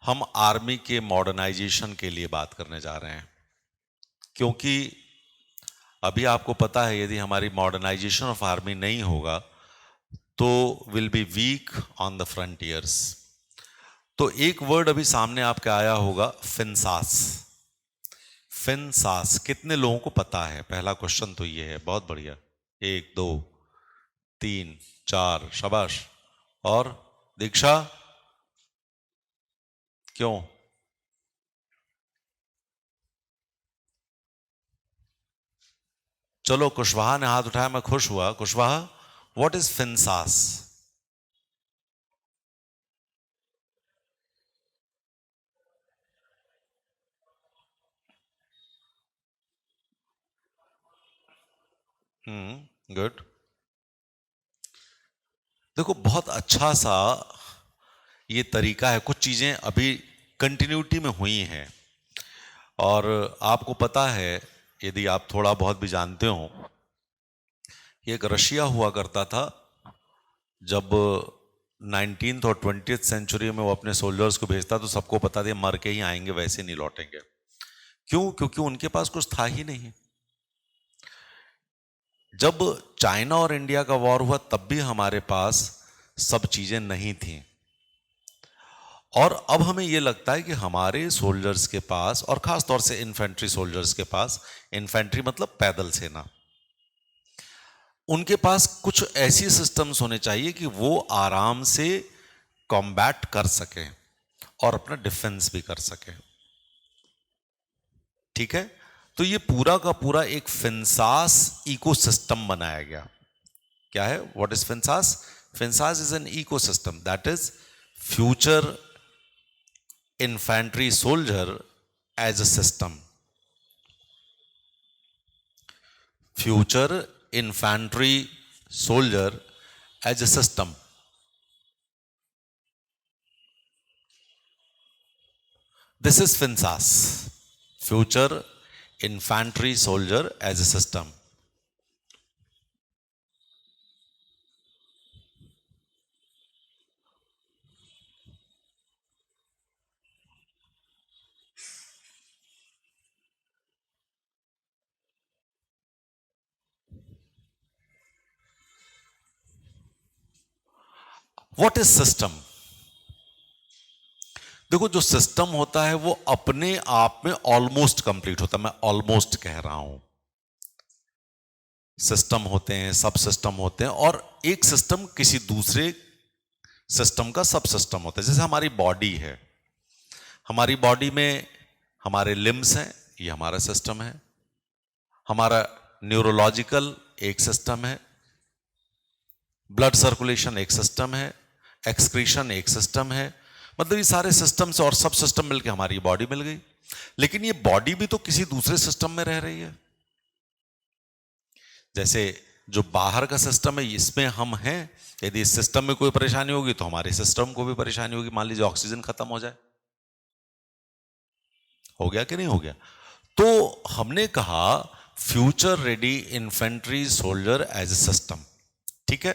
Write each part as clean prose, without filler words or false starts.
हम आर्मी के मॉडर्नाइजेशन के लिए बात करने जा रहे हैं, क्योंकि अभी आपको पता है यदि हमारी मॉडर्नाइजेशन ऑफ आर्मी नहीं होगा तो will be weak on the frontiers. तो एक वर्ड अभी सामने आपके आया होगा, फिनसास। फिनसास कितने लोगों को पता है? पहला क्वेश्चन तो ये है। बहुत बढ़िया, 1 2 3 4, शाबाश। और दीक्षा, क्यों? चलो, कुशवाहा ने हाथ उठाया, मैं खुश हुआ। Kushwaha, what is FINSAS? Good. देखो, बहुत अच्छा सा ये तरीका है। कुछ चीजें अभी कंटिन्यूटी में हुई हैं, और आपको पता है, यदि आप थोड़ा बहुत भी जानते हो, ये एक रशिया हुआ करता था। जब 19th और 20th सेंचुरी में वो अपने सोल्जर्स को भेजता तो सबको पता था मर के ही आएंगे, वैसे नहीं लौटेंगे। क्यों? क्योंकि उनके पास कुछ था ही नहीं। जब चाइना और इंडिया का वॉर हुआ तब भी हमारे पास सब चीजें नहीं थी। और अब हमें यह लगता है कि हमारे सोल्जर्स के पास, और खास तौर से इन्फेंट्री सोल्जर्स के पास, इन्फेंट्री मतलब पैदल सेना, उनके पास कुछ ऐसी सिस्टम्स होने चाहिए कि वो आराम से कॉम्बैट कर सकें और अपना डिफेंस भी कर सकें। ठीक है? तो ये पूरा का पूरा एक फिनसास इकोसिस्टम बनाया गया। क्या है? What is FINSAS? FINSAS is an ecosystem that is future infantry soldier as a system. Future infantry soldier as a system. This is FINSAS. Future infantry soldier as a system. What is system? देखो, जो system होता है वो अपने आप में almost complete होता है। मैं ऑलमोस्ट कह रहा हूं। सिस्टम होते हैं, सब सिस्टम होते हैं, और एक सिस्टम किसी दूसरे सिस्टम का सब सिस्टम होता है। जैसे हमारी बॉडी है, हमारी बॉडी में हमारे लिम्स हैं, ये हमारा सिस्टम है। हमारा न्यूरोलॉजिकल एक सिस्टम है, ब्लड सर्कुलेशन एक सिस्टम है, एक्सक्रीशन एक सिस्टम है। मतलब ये सारे सिस्टम से और सब सिस्टम मिलकर हमारी बॉडी मिल गई। लेकिन ये बॉडी भी तो किसी दूसरे सिस्टम में रह रही है। जैसे जो बाहर का सिस्टम है, इसमें हम हैं, यदि इस सिस्टम में कोई परेशानी होगी तो हमारे सिस्टम को भी परेशानी होगी। मान लीजिए ऑक्सीजन खत्म हो जाए, हो गया कि नहीं हो गया? तो हमने कहा future ready infantry soldier as a system. ठीक है?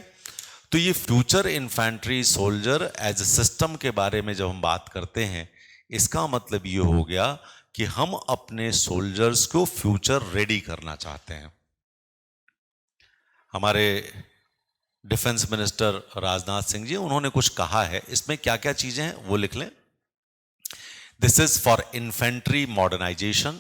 तो ये future infantry soldier as a system के बारे में जब हम बात करते हैं, इसका मतलब ये हो गया कि हम अपने सोल्जर्स को फ्यूचर रेडी करना चाहते हैं। हमारे डिफेंस मिनिस्टर राजनाथ सिंह जी, उन्होंने कुछ कहा है, इसमें क्या क्या चीजें हैं वो लिख लें। This is for infantry modernisation.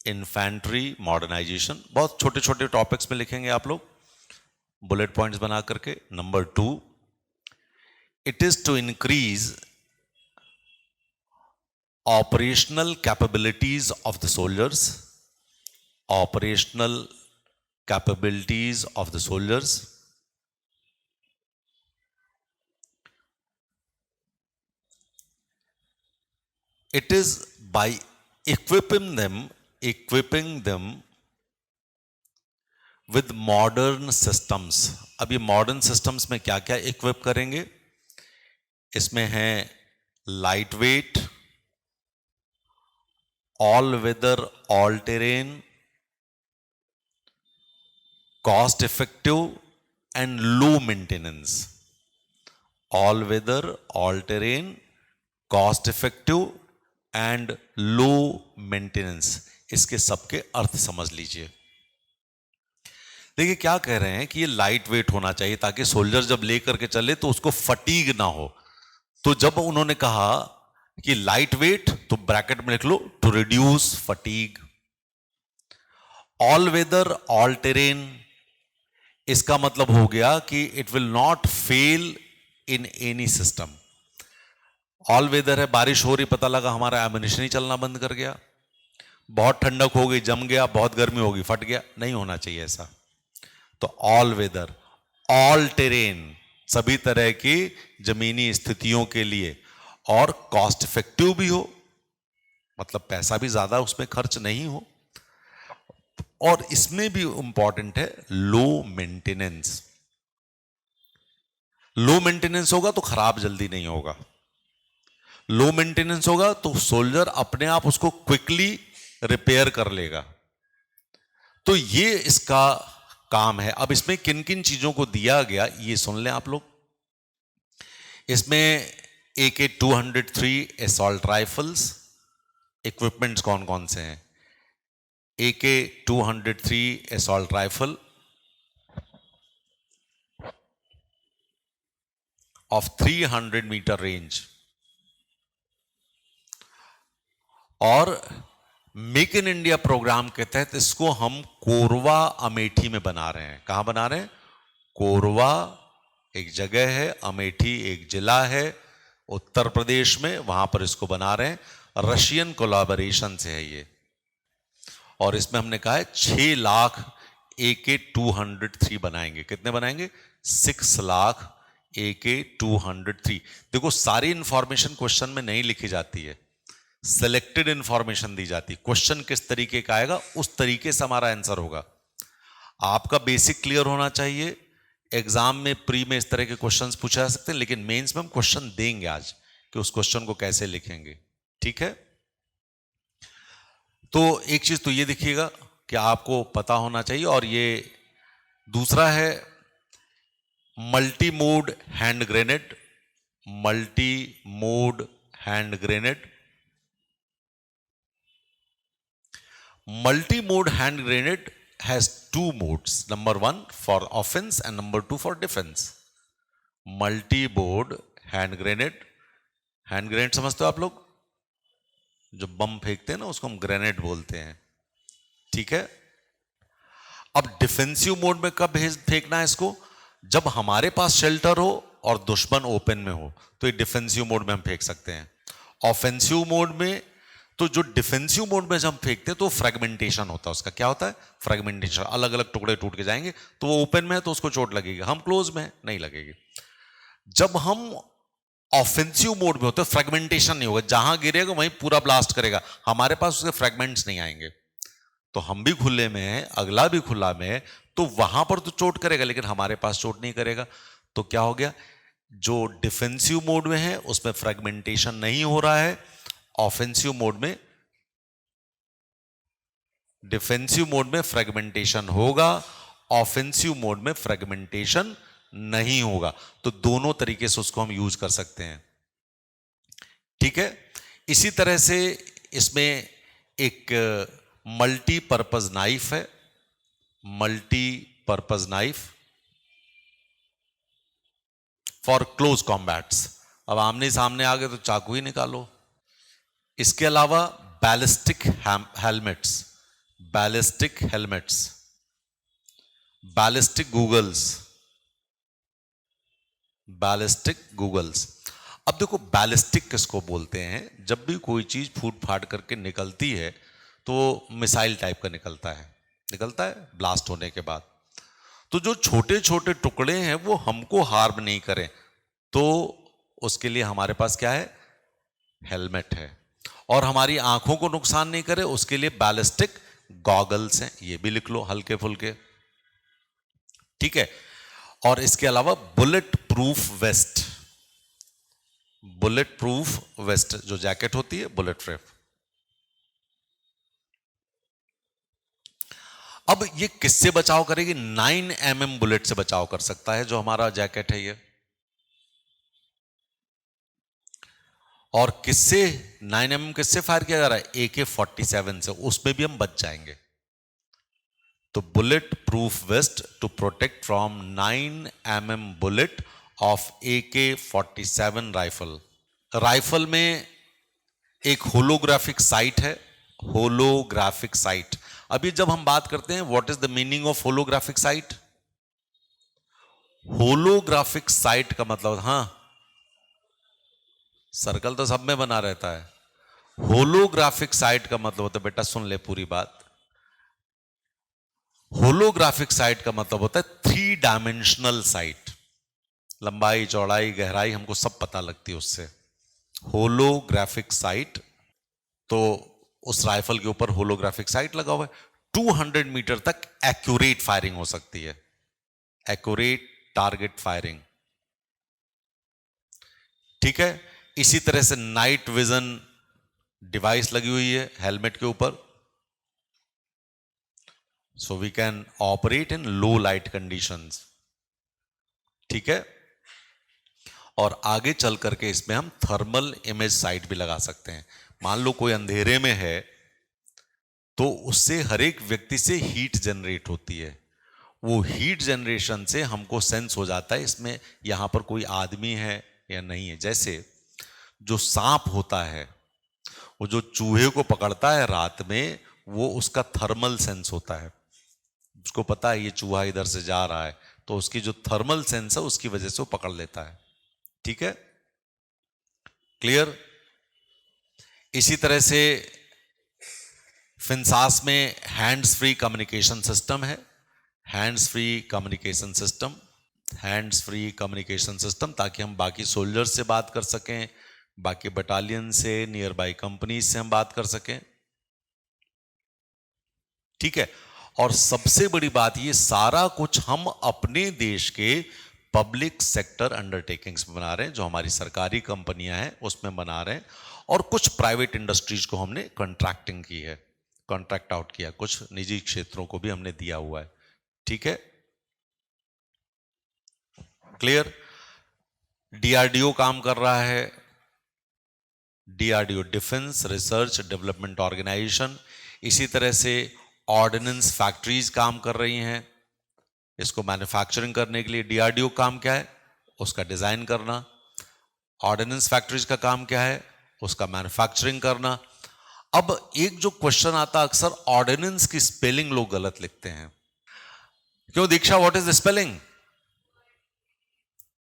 Infantry modernisation बहुत छोटे छोटे टॉपिक्स में लिखेंगे आप लोग, बुलेट पॉइंट्स बना करके। Number 2, it is to increase operational capabilities of the soldiers. Operational capabilities of the soldiers. It is by equipping them with modern systems. अब ये मॉडर्न सिस्टम्स में क्या क्या इक्विप करेंगे? इसमें है light weight, all weather, all terrain, cost effective and low maintenance. All weather, all terrain, cost effective and low maintenance, इसके सबके अर्थ समझ लीजिए। देखिए क्या कह रहे हैं कि ये लाइट वेट होना चाहिए ताकि सोल्जर जब लेकर के चले तो उसको फटीग ना हो। तो जब उन्होंने कहा कि लाइट वेट, तो ब्रैकेट में लिख लो to reduce fatigue. All weather, all terrain, इसका मतलब हो गया कि it will not fail in any system. All weather है, बारिश हो रही, पता लगा हमारा एमिनेशन ही चलना बंद कर गया, बहुत ठंडक हो गई जम गया, बहुत गर्मी होगी फट गया, नहीं होना चाहिए ऐसा। तो ऑल वेदर, ऑल टेरेन, सभी तरह की जमीनी स्थितियों के लिए, और कॉस्ट इफेक्टिव भी हो, मतलब पैसा भी ज्यादा उसमें खर्च नहीं हो, और इसमें भी इंपॉर्टेंट है लो मेंटेनेंस। लो मेंटेनेंस होगा तो खराब जल्दी नहीं होगा, लो मेंटेनेंस होगा तो सोल्जर अपने आप उसको क्विकली रिपेयर कर लेगा। तो ये इसका काम है। अब इसमें किन किन चीजों को दिया गया ये सुन लें आप लोग। इसमें AK-203 असॉल्ट राइफल्स, इक्विपमेंट्स कौन कौन से हैं? AK-203 assault rifle of 300 metre range, और मेक इन इंडिया प्रोग्राम के तहत इसको हम कोरवा अमेठी में बना रहे हैं। कहां बना रहे हैं? कोरवा एक जगह है, अमेठी एक जिला है उत्तर प्रदेश में, वहां पर इसको बना रहे हैं। रशियन कोलैबोरेशन से है ये, और इसमें हमने कहा है 6 लाख AK-203 बनाएंगे। कितने बनाएंगे? 6 लाख AK-203। देखो सारी इंफॉर्मेशन क्वेश्चन में नहीं लिखी जाती है, सिलेक्टेड इंफॉर्मेशन दी जाती। क्वेश्चन किस तरीके का आएगा उस तरीके से हमारा आंसर होगा। आपका बेसिक क्लियर होना चाहिए। एग्जाम में प्री में इस तरह के क्वेश्चंस पूछे जा सकते हैं, लेकिन मेंस में हम क्वेश्चन देंगे आज कि उस क्वेश्चन को कैसे लिखेंगे। ठीक है, तो एक चीज तो ये देखिएगा कि आपको पता होना चाहिए। और ये दूसरा है multi mode hand grenade. Multi mode hand grenade, multi-mode hand grenade has 2 modes, number 1 for offense and number 2 for defense. Multi-mode hand grenade, hand grenade समझते हो आप लोग? जो बम फेंकते हैं ना उसको हम ग्रेनेड बोलते हैं। ठीक है, अब डिफेंसिव मोड में कब फेंकना है इसको? जब हमारे पास शेल्टर हो और दुश्मन ओपन में हो, तो ये डिफेंसिव मोड में हम फेंक सकते हैं। ऑफेंसिव मोड में, तो जो डिफेंसिव मोड में जब हम फेंकते हैं तो फ्रेगमेंटेशन होता है उसका। क्या होता है? फ्रेगमेंटेशन, अलग अलग टुकड़े टूट के जाएंगे। तो वो ओपन में है तो उसको चोट लगेगी, हम क्लोज में है नहीं लगेगी। जब हम ऑफेंसिव मोड में होते हैं फ्रेगमेंटेशन नहीं होगा, जहां गिरेगा वहीं पूरा ब्लास्ट करेगा, हमारे पास उसके फ्रेगमेंट्स नहीं आएंगे। तो हम भी खुले में है, अगला भी खुला में है, तो वहां पर तो चोट करेगा लेकिन हमारे पास चोट नहीं करेगा। तो क्या हो गया? जो डिफेंसिव मोड में है उसमें फ्रेगमेंटेशन नहीं हो रहा है, ऑफेंसिव मोड में, डिफेंसिव मोड में फ्रेगमेंटेशन होगा, ऑफेंसिव मोड में फ्रेगमेंटेशन नहीं होगा। तो दोनों तरीके से उसको हम यूज कर सकते हैं। ठीक है, इसी तरह से इसमें एक मल्टीपर्पज नाइफ है। Multipurpose knife for close combats. अब आमने सामने आ गए तो चाकू ही निकालो। इसके अलावा ballistic helmets, ballistic helmets, ballistic goggles, ballistic goggles. अब देखो बैलिस्टिक किसको बोलते हैं? जब भी कोई चीज फूट फाट करके निकलती है तो मिसाइल टाइप का निकलता है ब्लास्ट होने के बाद। तो जो छोटे छोटे टुकड़े हैं वो हमको हार्म नहीं करें, तो उसके लिए हमारे पास क्या है? हेलमेट है। और हमारी आंखों को नुकसान नहीं करे उसके लिए बैलिस्टिक गॉगल्स हैं, ये भी लिख लो हल्के फुल्के। ठीक है, और इसके अलावा bullet proof waste, bullet proof waste जो जैकेट होती है, बुलेट प्रूफ। अब ये किससे बचाव करेगी? 9 mm बुलेट से बचाव कर सकता है जो हमारा जैकेट है ये। और किससे 9mm किससे फायर किया जा रहा है? AK-47 से, उसमें भी हम बच जाएंगे। तो bullet proof vest to protect from 9mm bullet of AK-47 rifle. Rifle में एक होलोग्राफिक साइट है, होलोग्राफिक साइट। अभी जब हम बात करते हैं what is the meaning of holographic sight? Holographic sight का मतलब, हां सर्कल तो सब में बना रहता है। होलोग्राफिक साइट का मतलब होता है, बेटा सुन ले पूरी बात। होलोग्राफिक साइट का मतलब होता है 3 डायमेंशनल साइट। लंबाई चौड़ाई गहराई हमको सब पता लगती है उससे। होलोग्राफिक साइट, तो उस राइफल के ऊपर होलोग्राफिक साइट लगा हुआ है। 200 मीटर तक एक्यूरेट फायरिंग हो सकती है, एक्यूरेट टारगेट फायरिंग। ठीक है, इसी तरह से नाइट विजन डिवाइस लगी हुई है हेलमेट के ऊपर, so we can operate in low light conditions. ठीक है, और आगे चल करके इसमें हम थर्मल इमेज साइट भी लगा सकते हैं। मान लो कोई अंधेरे में है तो उससे हर एक व्यक्ति से हीट जनरेट होती है। वो हीट जनरेशन से हमको सेंस हो जाता है इसमें यहां पर कोई आदमी है या नहीं है। जैसे जो सांप होता है, वो जो चूहे को पकड़ता है रात में, वो उसका थर्मल सेंस होता है। उसको पता है ये चूहा इधर से जा रहा है, तो उसकी जो थर्मल सेंस है उसकी वजह से वो पकड़ लेता है। ठीक है, क्लियर? इसी तरह से फिनसास में हैंड्स फ्री कम्युनिकेशन सिस्टम है। Hands free communication system, hands free communication system, ताकि हम बाकी सोल्जर्स से बात कर सकें, बाकी बटालियन से, नियर बाई कंपनी से हम बात कर सकें। ठीक है, और सबसे बड़ी बात, ये सारा कुछ हम अपने देश के पब्लिक सेक्टर अंडरटेकिंग्स में बना रहे हैं, जो हमारी सरकारी कंपनियां हैं उसमें बना रहे हैं, और कुछ प्राइवेट इंडस्ट्रीज को हमने कॉन्ट्रैक्टिंग की है, कॉन्ट्रैक्ट आउट किया, कुछ निजी क्षेत्रों को भी हमने दिया हुआ है। ठीक है, क्लियर? डीआरडीओ काम कर रहा है, DRDO defence research development organisation. इसी तरह से ऑर्डिनेंस फैक्ट्रीज काम कर रही हैं। इसको मैन्युफैक्चरिंग करने के लिए डीआरडीओ काम क्या है? उसका डिजाइन करना। ऑर्डिनेंस फैक्ट्रीज का काम क्या है? उसका मैन्युफैक्चरिंग करना। अब एक जो क्वेश्चन आता है अक्सर, ऑर्डिनेंस की स्पेलिंग लोग गलत लिखते हैं। क्यों Diksha, what is the spelling?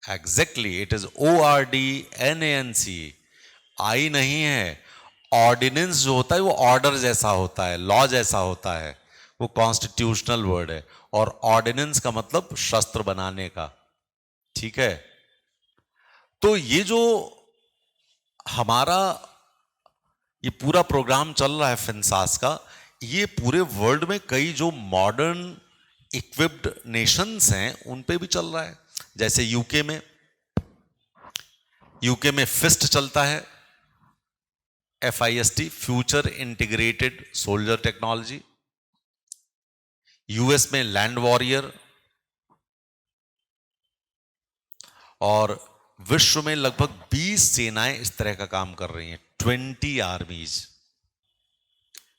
Exactly, it is ORDNANC। I नहीं है। ऑर्डिनेंस जो होता है वो ऑर्डर जैसा होता है, लॉ जैसा होता है, वो कॉन्स्टिट्यूशनल वर्ड है। और ऑर्डिनेंस का मतलब शस्त्र बनाने का। ठीक है, तो ये जो हमारा ये पूरा प्रोग्राम चल रहा है फिनसास का, ये पूरे वर्ल्ड में कई जो मॉडर्न इक्विप्ड नेशंस हैं उन पे भी चल रहा है। जैसे यूके में फिस्ट चलता है, FIST, future integrated soldier technology. US में लैंड वॉरियर, और विश्व में लगभग 20 सेनाएं इस तरह का काम कर रही हैं, 20 आर्मीज।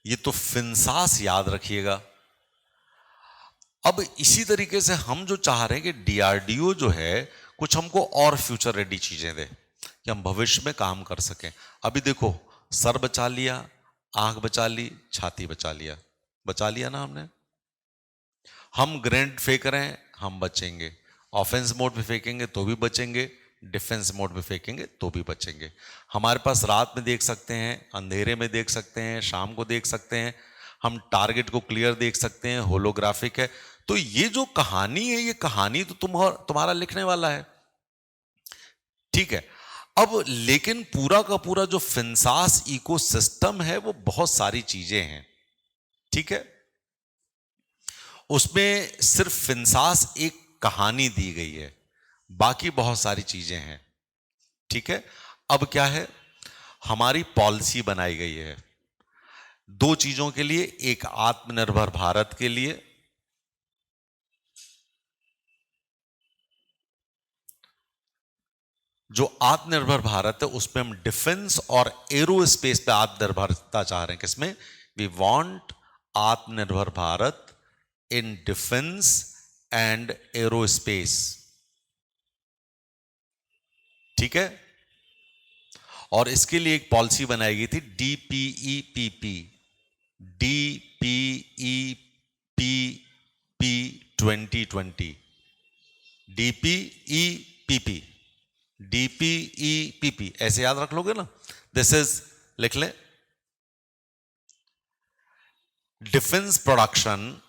ये तो फिनसास याद रखिएगा। अब इसी तरीके से हम जो चाह रहे हैं कि डीआरडीओ जो है कुछ हमको और फ्यूचर रेडी चीजें दे कि हम भविष्य में काम कर सकें। अभी देखो, सर बचा लिया, आंख बचा ली, छाती बचा लिया ना हमने। हम ग्रेनेड फेंक रहे हैं, हम बचेंगे। ऑफेंस मोड में फेंकेंगे तो भी बचेंगे, डिफेंस मोड में फेंकेंगे तो भी बचेंगे। हमारे पास रात में देख सकते हैं, अंधेरे में देख सकते हैं, शाम को देख सकते हैं, हम टारगेट को क्लियर देख सकते हैं, होलोग्राफिक है। तो ये जो कहानी है, ये कहानी तो तुम्हारा लिखने वाला है। ठीक है, अब लेकिन पूरा का पूरा जो फिनसास इकोसिस्टम है वो बहुत सारी चीजें हैं। ठीक है, उसमें सिर्फ फिनसास एक कहानी दी गई है, बाकी बहुत सारी चीजें हैं। ठीक है, अब क्या है, हमारी पॉलिसी बनाई गई है 2 चीजों के लिए, एक आत्मनिर्भर भारत के लिए, जो आत्मनिर्भर भारत है उसमें हम डिफेंस और एरोस्पेस पे आत्मनिर्भरता चाह रहे हैं। किसमें? वी वांट आत्मनिर्भर Bharat in defence and aerospace. ठीक है। और इसके लिए एक पॉलिसी बनाई गई थी DPEPP 2020। DPEPP ऐसे याद रख लोगे ना। दिस इज, लिख ले, defence production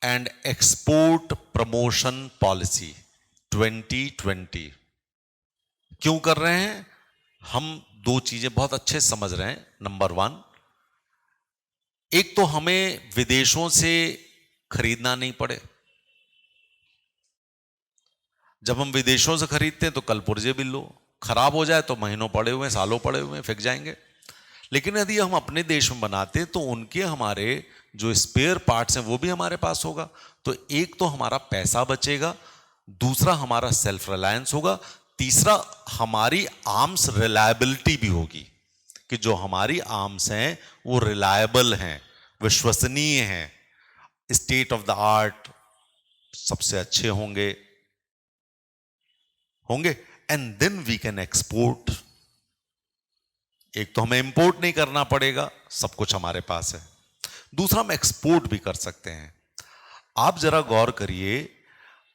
and export promotion policy 2020। क्यों कर रहे हैं हम? दो चीजें बहुत अच्छे समझ रहे हैं। नंबर 1, एक तो हमें विदेशों से खरीदना नहीं पड़े। जब हम विदेशों से खरीदते हैं तो कल पुर्जे बिल्लो, खराब हो जाए तो महीनों पड़े हुए, सालों पड़े हुए, फेंक जाएंगे। लेकिन यदि हम अपने देश में बनाते हैं तो उनके हमारे जो स्पेयर पार्ट्स हैं वो भी हमारे पास होगा। तो एक तो हमारा पैसा बचेगा, दूसरा हमारा सेल्फ रिलायंस होगा, तीसरा हमारी आर्म्स रिलायबिलिटी भी होगी कि जो हमारी आर्म्स हैं वो रिलायबल हैं, विश्वसनीय हैं, स्टेट ऑफ द आर्ट, सबसे अच्छे होंगे and then we can export. एक तो हमें इंपोर्ट नहीं करना पड़ेगा, सब कुछ हमारे पास है। दूसरा, हम एक्सपोर्ट भी कर सकते हैं। आप जरा गौर करिए,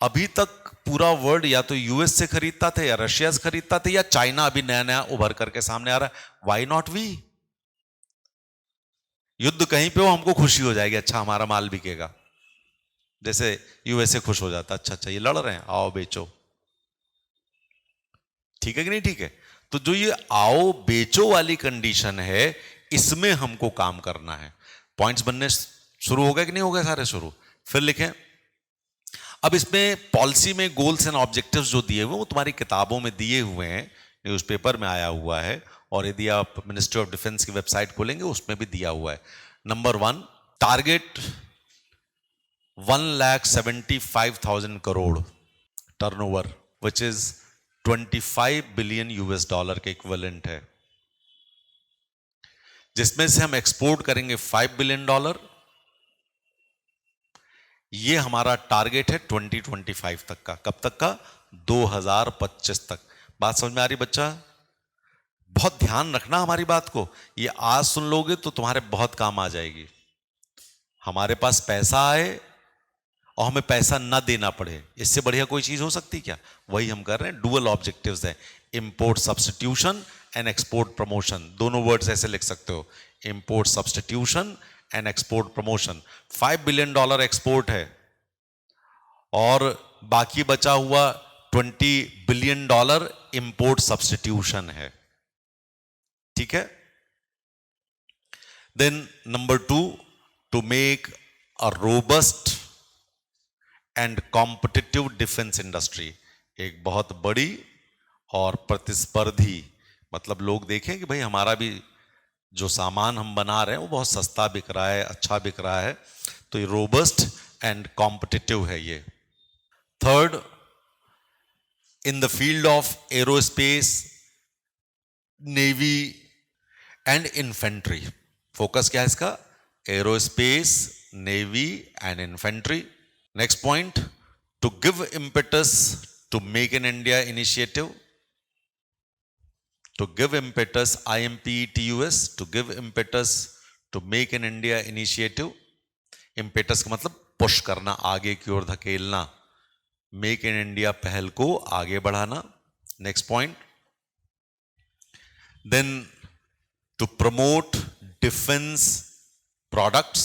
अभी तक पूरा वर्ल्ड या तो यूएस से खरीदता था या रशिया से खरीदता था या चाइना अभी नया नया उभर करके सामने आ रहा है। Why not we? युद्ध कहीं पे हो हमको खुशी हो जाएगी, अच्छा हमारा माल बिकेगा। जैसे यूएसए खुश हो जाता, अच्छा ये लड़ रहे हैं, आओ बेचो। ठीक है कि नहीं? ठीक है। तो जो ये आओ बेचो वाली कंडीशन है, इसमें हमको काम करना है। पॉइंट्स बनने शुरू हो गए कि नहीं हो गए? सारे शुरू। फिर लिखें। अब इसमें पॉलिसी में गोल्स एंड ऑब्जेक्टिव्स जो दिए हुए वो तुम्हारी किताबों में दिए हुए हैं, न्यूज़पेपर में आया हुआ है, और यदि आप मिनिस्ट्री ऑफ डिफेंस की वेबसाइट खोलेंगे उसमें भी दिया हुआ है। Number 1, target 1,75,000 crore turnover, which is 25 billion US$ के इक्विवेलेंट है, जिसमें से हम एक्सपोर्ट करेंगे $5 बिलियन। ये हमारा टारगेट है 2025 तक का। कब तक का? 2025 तक। बात समझ में आ रही बच्चा? बहुत ध्यान रखना हमारी बात को, ये आज सुन लोगे तो तुम्हारे बहुत काम आ जाएगी। हमारे पास पैसा आए और हमें पैसा ना देना पड़े, इससे बढ़िया कोई चीज हो सकती क्या? वही हम कर रहे हैं। डुअल ऑब्जेक्टिव्स है, import substitution and export promotion. दोनों वर्ड्स ऐसे लिख सकते हो, import substitution and export promotion. $5 billion export है और बाकी बचा हुआ $20 बिलियन इंपोर्ट सब्स्टिट्यूशन है। ठीक है। Then number 2, to make a robust and competitive defence industry. एक बहुत बड़ी और प्रतिस्पर्धी, मतलब लोग देखें कि भाई हमारा भी जो सामान हम बना रहे हैं वो बहुत सस्ता बिक रहा है, अच्छा बिक रहा है। तो ये रोबस्ट एंड कॉम्पिटिटिव है ये। Third, in the field of aerospace, navy and infantry. Focus क्या है इसका? Aerospace, navy and infantry. Next point, to give impetus to make in India initiative. To give impetus, IMPETUS, to give impetus to make in India initiative. Impetus का मतलब push करना, आगे की ओर धकेलना, make in India पहल को आगे बढ़ाना। Next point, then to promote defence products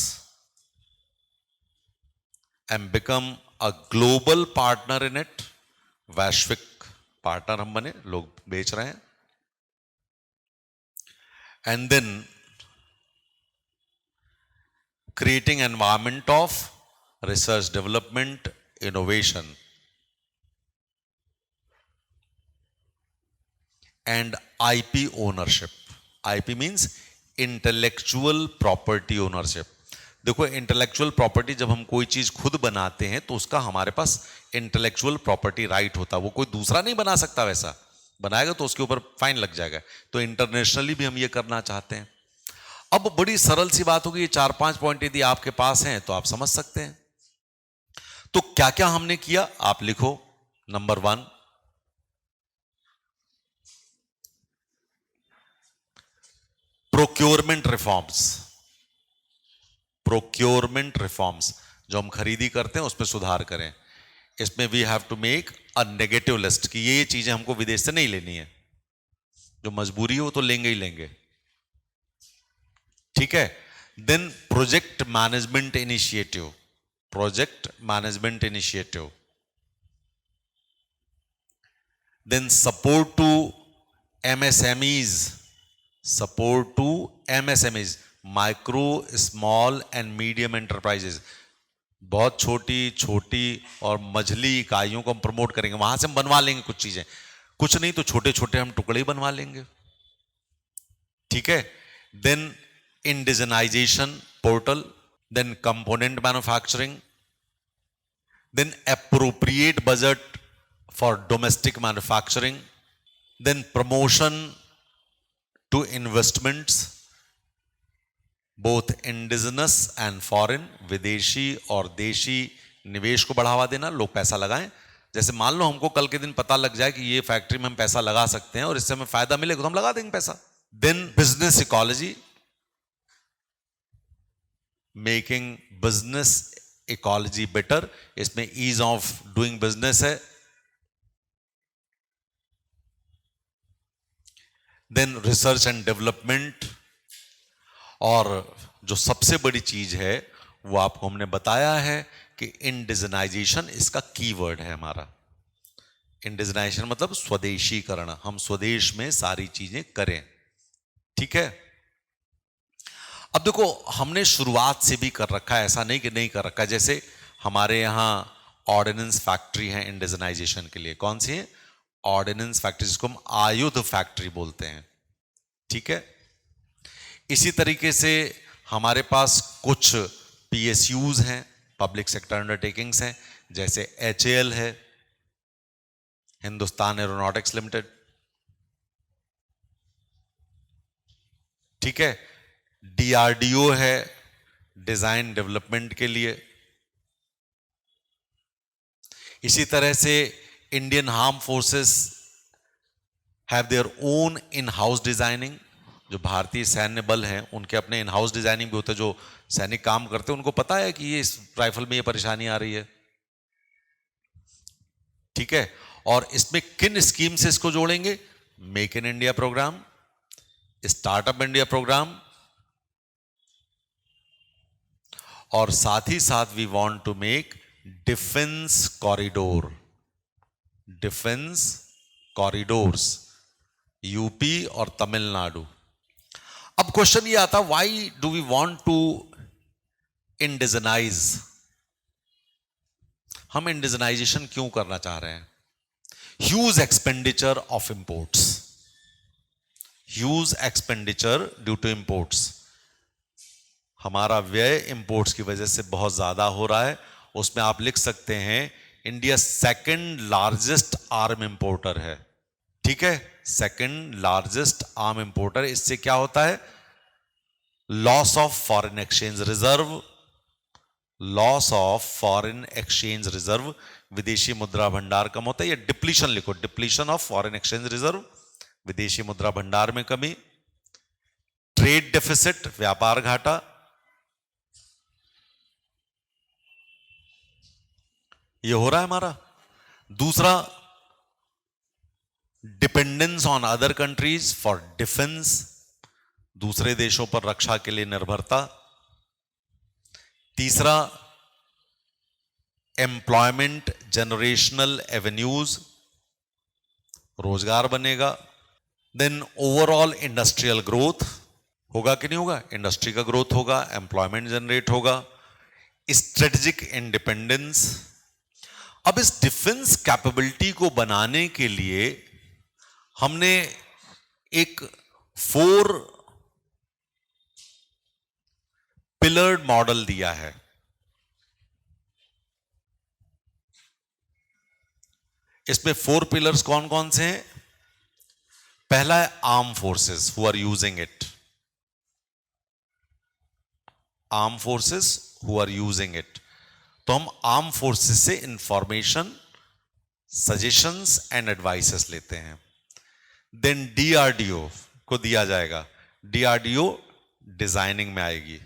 and become a global partner in it. वैश्विक पार्टनर हम बने, लोग बेच रहे हैं। And then creating environment of research, development, innovation and IP ownership. IP means intellectual property ownership. देखो, intellectual property, जब हम कोई चीज खुद बनाते हैं तो उसका हमारे पास इंटेलेक्चुअल प्रॉपर्टी राइट होता है, वो कोई दूसरा नहीं बना सकता वैसा। बनाएगा तो उसके ऊपर फाइन लग जाएगा। तो इंटरनेशनली भी हम ये करना चाहते हैं। अब बड़ी सरल सी बात होगी, ये 4-5 पॉइंट यदि आपके पास हैं तो आप समझ सकते हैं। तो क्या क्या हमने किया आप लिखो। Number 1, procurement reforms. Procurement reforms, जो हम खरीदी करते हैं उस पर सुधार करें। इसमें we have to make a negative list कि ये चीजें हमको विदेश से नहीं लेनी है, जो मजबूरी हो तो लेंगे ही लेंगे, ठीक है। Then project management initiative, project management initiative. Then support to MSMEs, support to MSMEs, micro small and medium enterprises. बहुत छोटी छोटी और मझली इकाइयों को हम प्रमोट करेंगे, वहां से हम बनवा लेंगे कुछ चीजें, कुछ नहीं तो छोटे छोटे हम टुकड़े ही बनवा लेंगे, ठीक है। Then indigenisation portal, then component manufacturing, then appropriate budget for domestic manufacturing, then promotion to investments both indigenous and foreign, विदेशी और देशी निवेश को बढ़ावा देना, लोग पैसा लगाएं। जैसे मान लो हमको कल के दिन पता लग जाए कि ये फैक्ट्री में हम पैसा लगा सकते हैं और इससे हमें फायदा मिलेगा तो हम लगा देंगे पैसा। Then business ecology, making business ecology better, इसमें ईज ऑफ डूइंग बिजनेस है। देन रिसर्च एंड डेवलपमेंट, और जो सबसे बड़ी चीज है वो आपको हमने बताया है कि इंडिजनाइजेशन इसका कीवर्ड है हमारा। इंडिजनाइजेशन मतलब स्वदेशीकरण, हम स्वदेश में सारी चीजें करें, ठीक है। अब देखो हमने शुरुआत से भी कर रखा है, ऐसा नहीं कि नहीं कर रखा। जैसे हमारे यहां ऑर्डिनेंस फैक्ट्री है इंडिजनाइजेशन के लिए, कौन सी है? ऑर्डिनेंस फैक्ट्री, जिसको हम आयुध फैक्ट्री बोलते हैं, ठीक है। इसी तरीके से हमारे पास कुछ पीएसयूज हैं, पब्लिक सेक्टर अंडरटेकिंग्स हैं, जैसे एचएएल है, हिंदुस्तान एरोनॉटिक्स लिमिटेड, ठीक है। डीआरडीओ है डिजाइन डेवलपमेंट के लिए। इसी तरह से Indian arm forces have their own in house designing, जो भारतीय सैन्य बल हैं उनके अपने इन हाउस डिजाइनिंग भी होते हैं। जो सैनिक काम करते हैं उनको पता है कि ये इस राइफल में ये परेशानी आ रही है, ठीक है। और इसमें किन स्कीम से इसको जोड़ेंगे? Make in India programme, startup India programme, और साथ ही साथ we want to make defence corridor, defence corridors, UP और तमिलनाडु। अब क्वेश्चन ये आता, why do we want to indigenise? हम इंडिजनाइजेशन क्यों करना चाह रहे हैं? Huge expenditure of imports, huge expenditure due to imports, हमारा व्यय इंपोर्ट्स की वजह से बहुत ज्यादा हो रहा है। उसमें आप लिख सकते हैं India second largest arm importer है, ठीक है, सेकंड लार्जेस्ट आर्म इंपोर्टर। इससे क्या होता है? Loss of foreign exchange reserve, loss of foreign exchange reserve, विदेशी मुद्रा भंडार कम होता है, या डिप्लीशन लिखो, depletion of foreign exchange reserve, विदेशी मुद्रा भंडार में कमी। ट्रेड डेफिसिट, व्यापार घाटा, ये हो रहा है हमारा। दूसरा, dependence on other countries for defence, दूसरे देशों पर रक्षा के लिए निर्भरता। तीसरा, एम्प्लॉयमेंट जनरेशनल एवेन्यूज, रोजगार बनेगा। देन ओवरऑल इंडस्ट्रियल ग्रोथ, होगा कि नहीं होगा? इंडस्ट्री का ग्रोथ होगा, एम्प्लॉयमेंट जनरेट होगा। Strategic independence. अब इस डिफेंस कैपेबिलिटी को बनाने के लिए हमने एक 4 पिलर्ड मॉडल दिया है। इसमें 4 पिलर्स कौन कौन से हैं? पहला है armed forces who are using it, armed forces who are using it. तो हम आर्म फोर्सेस से इंफॉर्मेशन, सजेशंस एंड एडवाइसेस लेते हैं। देन डीआरडीओ को दिया जाएगा, डीआरडीओ डिजाइनिंग में आएगी।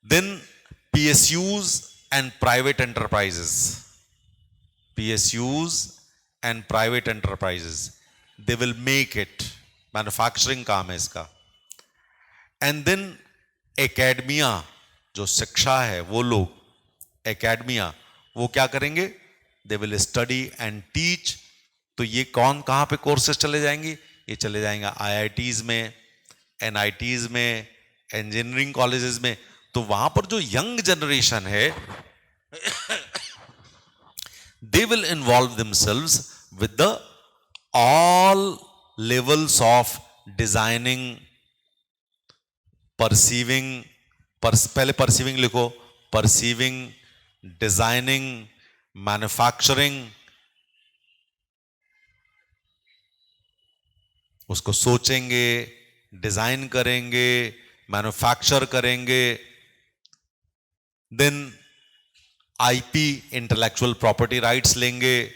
Then PSUs and private enterprises, PSUs and private enterprises they will make it, manufacturing काम है इसका। एंड देन एकेडमिया, जो शिक्षा है वो लोग, एकेडमिया वो क्या करेंगे, they will study and teach. तो ये कौन कहां पे कोर्सेज चले जाएंगे, ये चले जाएंगे आईआईटीज में, एनआईटीज में, इंजीनियरिंग कॉलेजेस में। तो वहां पर जो यंग जनरेशन है they will involve themselves with the all levels of designing, perceiving, पहले परसीविंग लिखो, परसीविंग, डिजाइनिंग, मैन्युफैक्चरिंग, उसको सोचेंगे, डिजाइन करेंगे, मैन्युफैक्चर करेंगे। Then IP, intellectual property rights लेंगे।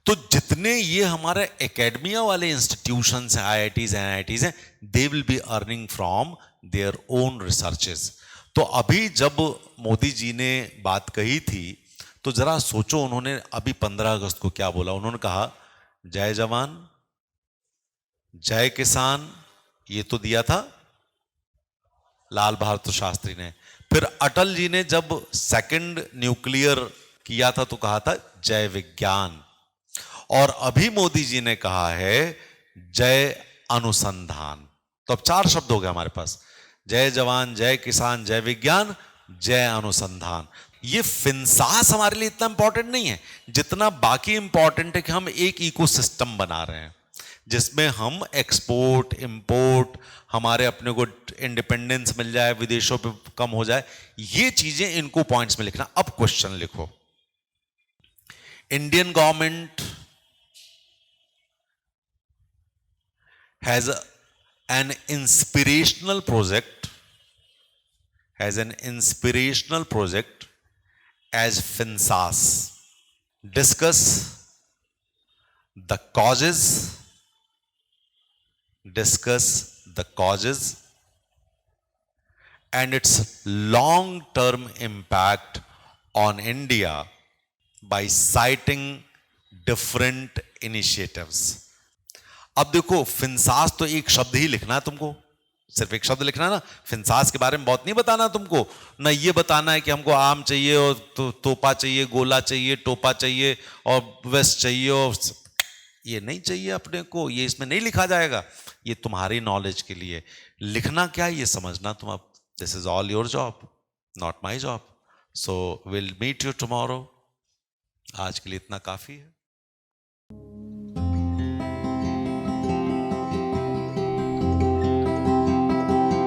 तो जितने ये हमारे एकेडमिया वाले इंस्टीट्यूशंस हैं, आईआईटीज, एनआईटीज हैं, they will be earning from their own researches. तो अभी जब मोदी जी ने बात कही थी तो जरा सोचो, उन्होंने अभी 15 अगस्त को क्या बोला। उन्होंने कहा जय जवान जय किसान, ये तो दिया था लाल बहादुर शास्त्री ने। फिर अटल जी ने जब सेकंड न्यूक्लियर किया था तो कहा था जय विज्ञान। और अभी मोदी जी ने कहा है जय अनुसंधान। तो अब 4 शब्द हो गए हमारे पास, जय जवान, जय किसान, जय विज्ञान, जय अनुसंधान। ये फिनसास हमारे लिए इतना इंपॉर्टेंट नहीं है जितना बाकी इंपॉर्टेंट है कि हम एक इकोसिस्टम बना रहे हैं जिसमें हम एक्सपोर्ट, इंपोर्ट, हमारे अपने को इंडिपेंडेंस मिल जाए, विदेशों पे कम हो जाए, ये चीजें इनको पॉइंट्स में लिखना। अब क्वेश्चन लिखो, Indian government has an inspirational project, as FinSAS. Discuss the causes and its long-term impact on India by citing different initiatives. अब देखो, फिनसास तो एक शब्द ही लिखना है तुमको, सिर्फ एक शब्द लिखना है ना। फिनसास के बारे में बहुत नहीं बताना तुमको, ना ये बताना है कि हमको आम चाहिए और तोपा चाहिए, गोला चाहिए, टोपा चाहिए और वेस्ट चाहिए, और ये नहीं चाहिए अपने को, ये इसमें नहीं लिखा जाएगा। ये तुम्हारी नॉलेज के लिए लिखना क्या है ये समझना तुम। अब this is all your job, not my job. So will meet you tomorrow. आज के लिए इतना काफी है।